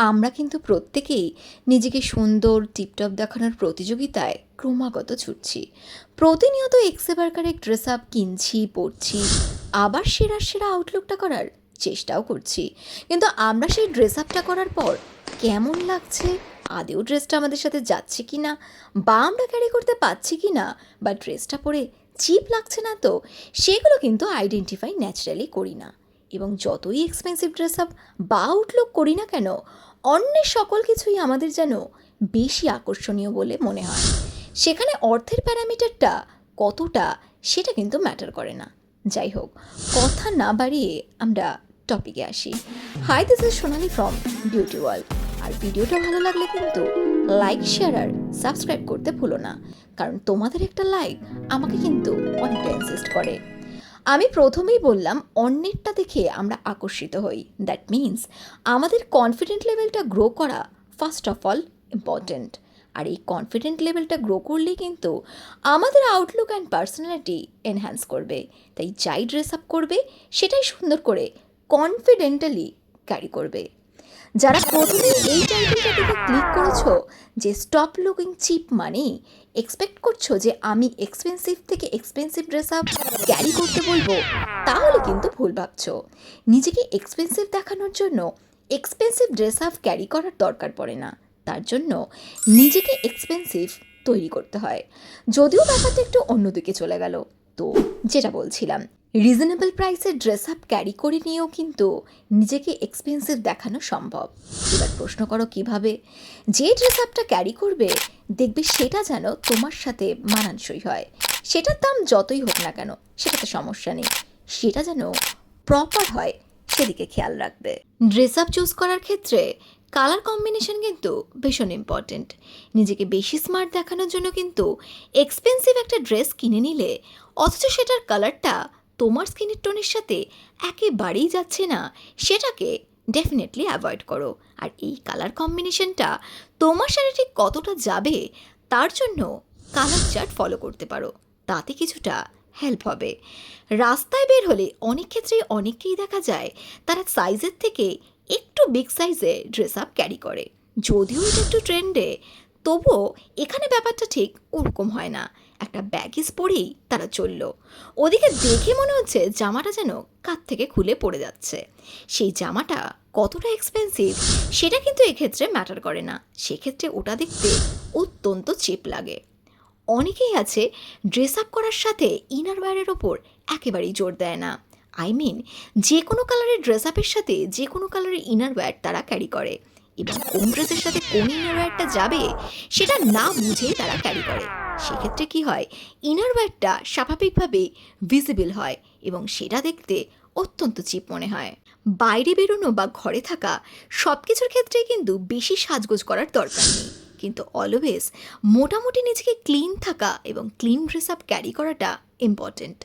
আমরা কিন্তু প্রত্যেকেই নিজেকে সুন্দর টিপটপ দেখানোর প্রতিযোগিতায় ক্রমাগত ছুটছি। প্রতিনিয়ত এক্সেবার কারেক্ট ড্রেস আপ কিনছি, পরছি, আবার সেরা সেরা আউটলুকটা করার চেষ্টাও করছি। কিন্তু আমরা সেই ড্রেস আপটা করার পর কেমন লাগছে, আদেও ড্রেসটা আমাদের সাথে যাচ্ছে কি না, বা আমরা ক্যারি করতে পারছি কি না, বা ড্রেসটা পরে চিপ লাগছে না তো, সেগুলো কিন্তু আইডেন্টিফাই ন্যাচারালি করি না। এবং যতই এক্সপেন্সিভ ড্রেস আপ বা আউটলুক করি না কেন, অন্যের সকল কিছুই আমাদের যেন বেশি আকর্ষণীয় বলে মনে হয়। সেখানে অর্থের প্যারামিটারটা কতটা সেটা কিন্তু ম্যাটার করে না। যাই হোক, কথা না বাড়িয়ে আমরা টপিকে আসি। Hi, this is Sonali from beauty world. আর ভিডিওটা ভালো লাগলে কিন্তু লাইক, শেয়ার আর সাবস্ক্রাইব করতে ভুলো না, কারণ তোমাদের একটা লাইক আমাকে কিন্তু অনেকটা ইনসিস্ট করে। আমি প্রথমেই বললাম, অন্যেরটা দেখে আমরা আকর্ষিত হই। দ্যাট মিন্স আমাদের কনফিডেন্ট লেভেলটা গ্রো করা ফার্স্ট অফ অল ইম্পর্ট্যান্ট। আর এই কনফিডেন্ট লেভেলটা গ্রো করলেই কিন্তু আমাদের আউটলুক অ্যান্ড পার্সোনালিটি এনহ্যান্স করবে। তাই যাই ড্রেস আপ করবে সেটাই সুন্দর করে কনফিডেন্টালি ক্যারি করবে। যারা প্রথমেই এই টাইটেলটা থেকে ক্লিক করেছো যে স্টপ লুকিং চিপ মানেই এক্সপেক্ট করছো যে আমি এক্সপেন্সিভ থেকে এক্সপেন্সিভ ড্রেস আপ ক্যারি করতে বলবো, তাহলে কিন্তু ভুল ভাবছো। নিজেকে এক্সপেন্সিভ দেখানোর জন্য এক্সপেন্সিভ ড্রেস আপ ক্যারি করার দরকার পড়ে না। তার জন্য নিজেকে এক্সপেন্সিভ তৈরি করতে হয়। যদিও ব্যাপারটা একটু অন্যদিকে চলে গেল। তো যেটা বলছিলাম, রিজনেবল প্রাইসের ড্রেস আপ ক্যারি করে নিয়েও কিন্তু নিজেকে এক্সপেন্সিভ দেখানো সম্ভব। এবার প্রশ্ন করো কিভাবে? যে ড্রেস আপটা ক্যারি করবে দেখবে সেটা যেন তোমার সাথে মানানসই হয়। সেটার দাম যতই হোক না কেন, সেটাতে সমস্যা নেই, সেটা যেন প্রপার হয় সেদিকে খেয়াল রাখবে। ড্রেস আপ চুজ করার ক্ষেত্রে কালার কম্বিনেশন কিন্তু ভীষণ ইম্পর্টেন্ট। নিজেকে বেশি স্মার্ট দেখানোর জন্য কিন্তু এক্সপেন্সিভ একটা ড্রেস কিনে নিলে অথচ সেটার কালারটা তোমার স্কিনের টোনের সাথে একেবারেই যাচ্ছে না, সেটাকে ডেফিনেটলি অ্যাভয়েড করো। আর এই কালার কম্বিনেশনটা তোমার সাথে ঠিক কতটা যাবে তার জন্য কালার চার্ট ফলো করতে পারো, তাতে কিছুটা হেল্প হবে। রাস্তায় বের হলে অনেক ক্ষেত্রেই অনেককেই দেখা যায় তারা সাইজের থেকে একটু বিগ সাইজে ড্রেস আপ ক্যারি করে। যদিও এটা একটু ট্রেন্ডে, তবুও এখানে ব্যাপারটা ঠিক ওরকম হয় না। একটা ব্যাগিস পরেই তারা চললো, ওদিকে দেখে মনে হচ্ছে জামাটা যেন কাঁধ থেকে খুলে পড়ে যাচ্ছে। সেই জামাটা কতটা এক্সপেন্সিভ সেটা কিন্তু এক্ষেত্রে ম্যাটার করে না, সেক্ষেত্রে ওটা দেখতে অত্যন্ত চিপ লাগে। অনেকেই আছে ড্রেস আপ করার সাথে ইনার ওয়্যারের ওপর একেবারেই জোর দেয় না। যে কোনো কালারের ড্রেস আপের সাথে যে কোনো কালারের ইনার ওয়্যার তারা ক্যারি করে, এবং কোন ড্রেসের সাথে কোন ইনার ওয়্যারটা যাবে সেটা না বুঝেই তারা ক্যারি করে। সেক্ষেত্রে কি হয়, ইনার ওয়্যারটা স্বাভাবিকভাবেই ভিজিবল হয় এবং সেটা দেখতে অত্যন্ত চিপ মনে হয়। বাইরে বেরোনো বা ঘরে থাকা সব কিছুর ক্ষেত্রেই কিন্তু বেশি সাজগোজ করার দরকার নেই, কিন্তু অলওয়েজ মোটামুটি নিজেকে ক্লিন থাকা এবং ক্লিন ড্রেস আপ ক্যারি করাটা ইম্পর্টেন্ট।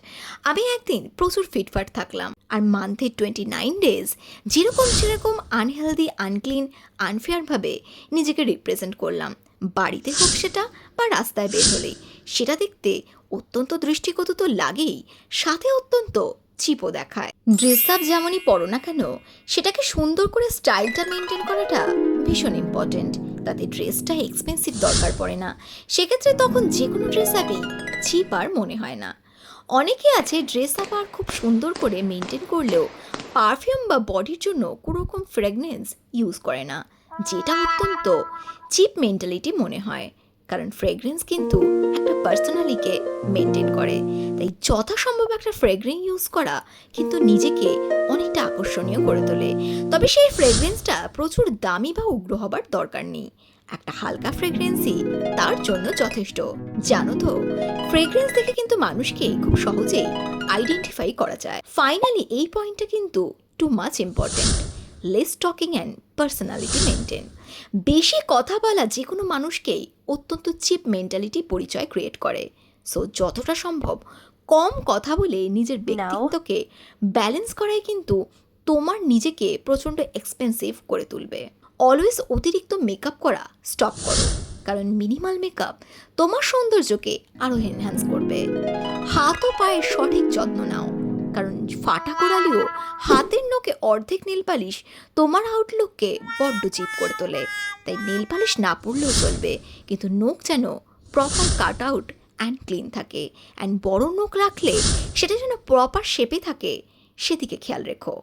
আমি একদিন প্রচুর ফিটফাট থাকলাম, আর মান্থে 29 ডেজ যেরকম আনহেলদি, আনক্লিন, আনফেয়ারভাবে নিজেকে রিপ্রেজেন্ট করলাম, বাড়িতে হোক সেটা বা রাস্তায় বের হলেই, সেটা দেখতে অত্যন্ত দৃষ্টিকটু তো লাগেই, সাথে অত্যন্ত চিপও দেখায়। ড্রেস আপ যেমনই পরো না কেন, সেটাকে সুন্দর করে স্টাইলটা মেনটেন করাটা ভীষণ ইম্পর্টেন্ট। তাতে ড্রেসটা এক্সপেন্সিভ দরকার পড়ে না, সেক্ষেত্রে তখন যে কোনো ড্রেস আপই চিপ আর মনে হয় না। অনেকে আছে ড্রেস আপ আর খুব সুন্দর করে মেনটেন করলেও পারফিউম বা বডির জন্য কোনো রকম ফ্রেগনেন্স ইউজ করে না, যেটা অত্যন্ত চিপ মেন্টালিটি মনে হয়। কারণ ফ্রেগরেন্স কিন্তু একটা পার্সোনালিকে মেনটেন করে, তাই যথাসম্ভব একটা ফ্রেগরেন্স ইউজ করা কিন্তু নিজেকে অনেকটা আকর্ষণীয় করে তোলে। তবে সেই ফ্রেগরেন্সটা প্রচুর দামি বা উগ্র হবার দরকার নেই, একটা হালকা ফ্রেগরেন্সই তার জন্য যথেষ্ট। জানো তো, ফ্রেগরেন্স দেখে কিন্তু মানুষকে খুব সহজেই আইডেন্টিফাই করা যায়। ফাইনালি এই পয়েন্টটা কিন্তু too much important, less talking and personality maintain. বেশি কথা বলা যে কোনো মানুষকেই অত্যন্ত চিপ মেন্টালিটি পরিচয় ক্রিয়েট করে। সো যতটা সম্ভব কম কথা বলে নিজের ব্যক্তিত্বকে ব্যালেন্স করাই কিন্তু তোমার নিজেকে প্রচণ্ড এক্সপেন্সিভ করে তুলবে। অলওয়েজ অতিরিক্ত মেকআপ করা স্টপ করো, কারণ মিনিমাল মেকআপ তোমার সৌন্দর্যকে আরও এনহ্যান্স করবে। হাত ও পায়ের সঠিক যত্ন নাও, কারণ ফাটা কোড়ালিও হাতের নখে অর্ধেক নেল পালিশ তোমার আউটলুককে বড্ড চিপ করে তোলে। তাই নেল পালিশ না পরলেও চলবে, কিন্তু নখ যেন proper cut out and clean থাকে। অ্যান্ড বড় নখ রাখলে সেটা যেন প্রপার শেপে থাকে, সেদিকে খেয়াল রেখো।